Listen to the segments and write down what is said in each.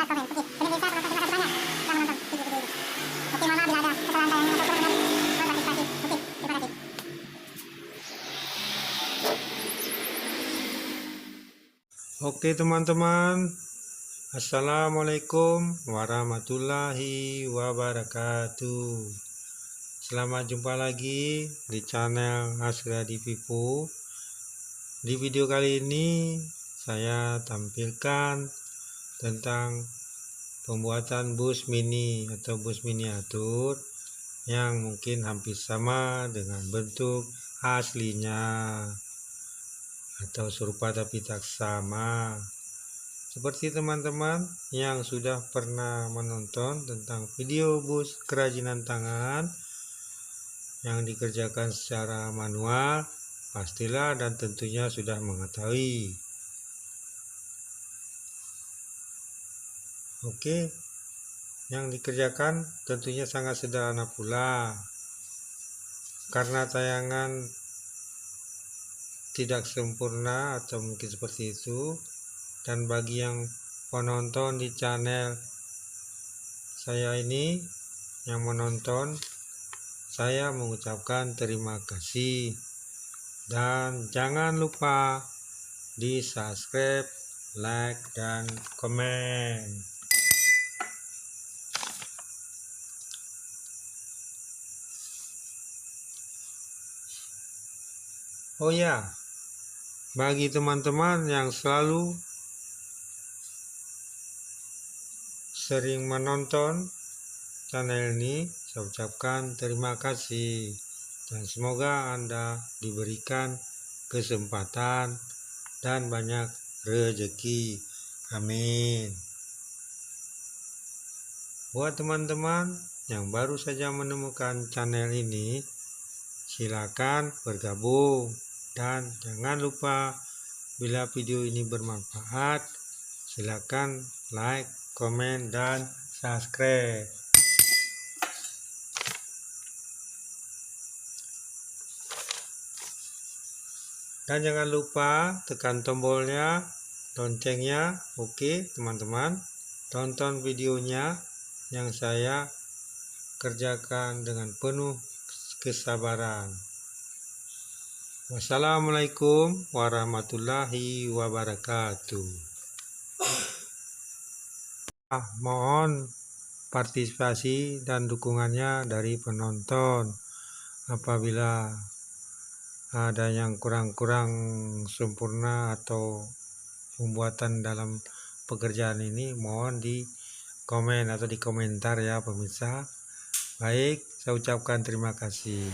komen. Oke, pemirsa penonton terima kasih banyak telah menonton video ini. Oke, mohon maaf bila ada kesalahan tayangan atau kurang dari. Mohon partisipasi. Oke, terima kasih. Oke teman-teman, Assalamualaikum warahmatullahi wabarakatuh. Selamat jumpa lagi di channel Asradi Vivo. Di video kali ini saya tampilkan tentang pembuatan bus mini atau bus miniatur yang mungkin hampir sama dengan bentuk aslinya atau serupa tapi tak sama. Seperti teman-teman yang sudah pernah menonton tentang video bus kerajinan tangan yang dikerjakan secara manual, pastilah dan tentunya sudah mengetahui. Oke, yang dikerjakan tentunya sangat sederhana pula. Karena tayangan tidak sempurna atau mungkin seperti itu, dan bagi yang penonton di channel saya ini yang menonton, saya mengucapkan terima kasih dan jangan lupa di subscribe, like, dan komen. Oh ya, bagi teman-teman yang selalu sering menonton channel ini, saya ucapkan terima kasih dan semoga Anda diberikan kesempatan dan banyak rezeki. Amin. Buat teman-teman yang baru saja menemukan channel ini, silakan bergabung dan jangan lupa bila video ini bermanfaat, silakan like, komen, dan subscribe. Dan jangan lupa tekan tombolnya, loncengnya. Oke teman-teman, tonton videonya yang saya kerjakan dengan penuh kesabaran. Wassalamualaikum warahmatullahi wabarakatuh. Mohon partisipasi dan dukungannya dari penonton. Apabila ada yang kurang-kurang sempurna atau pembuatan dalam pekerjaan ini, mohon di komen atau di komentar ya pemirsa. Baik, saya ucapkan terima kasih.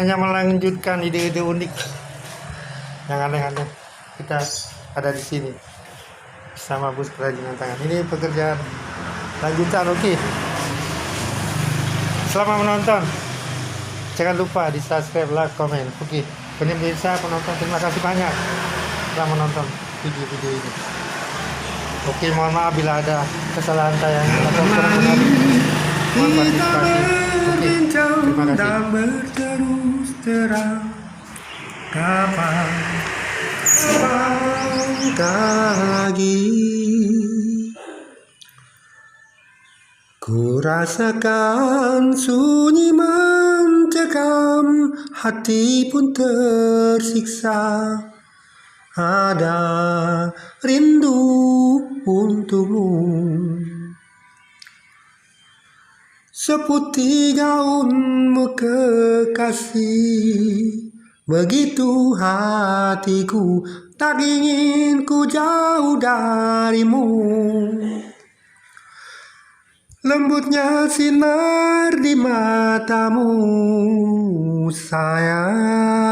hanya melanjutkan ide-ide unik yang aneh-aneh. Kita ada di sini bersama bus kerajinan tangan. Ini pekerjaan lanjutan. Oke. Selamat menonton. Jangan lupa di subscribe, like, komen. Oke. Pemirsa, penonton, terima kasih banyak telah menonton video-video ini. Oke, mohon maaf bila ada kesalahan saya atau kurang benar. Mohon partisipasi. Oke, terima kasih. Berterus terang kapan lagi ku rasakan sunyi mencekam, hati pun tersiksa. Ada rindu untukmu, seputih gaunmu kekasih. Begitu hatiku, tak ingin ku jauh darimu. Lembutnya sinar di matamu, sayang.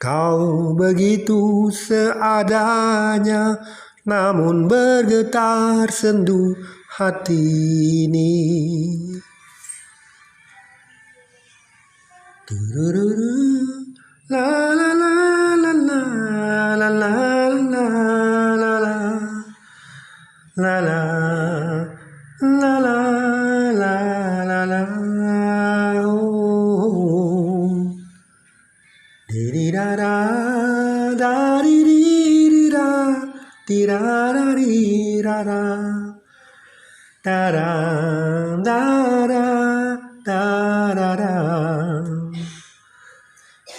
Kau begitu seadanya, namun bergetar sendu hati ini. La la la la la la la la la la la la la la la la. Di-di-da-da, da-di-di-di-da, di-da-da-di-da-da, da-da, da-da, da-da-da.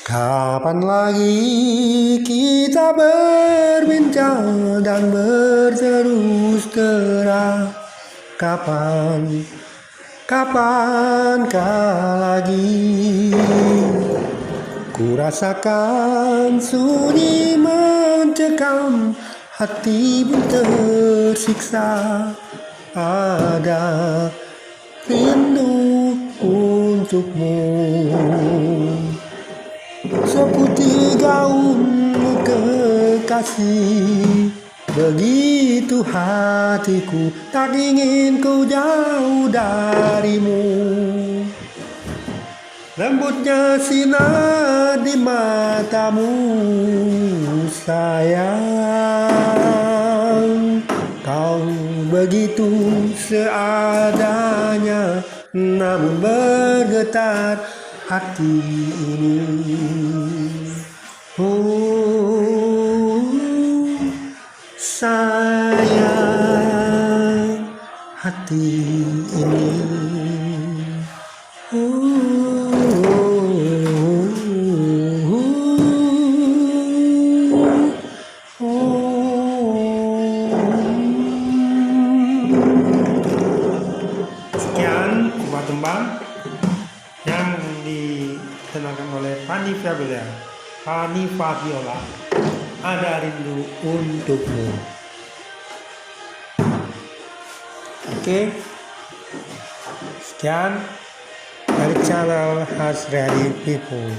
Kapan lagi kita berbincang dan berterus terang? Kapankah lagi ku rasakan sunyi mencekam, hati pun tersiksa. Ada rindu untukmu, seputih gaunmu kekasih. Begitu hatiku, tak ingin ku jauh darimu. Lembutnya sinar di matamu, sayang. Kau begitu seadanya, namun bergetar hati ini. Oh, sayang, hati ini. Sekian kubah tembang yang ditenangkan oleh Fanny Fabiola. Ada rindu untukmu. Oke. Sekian dari channel Hasriadi People.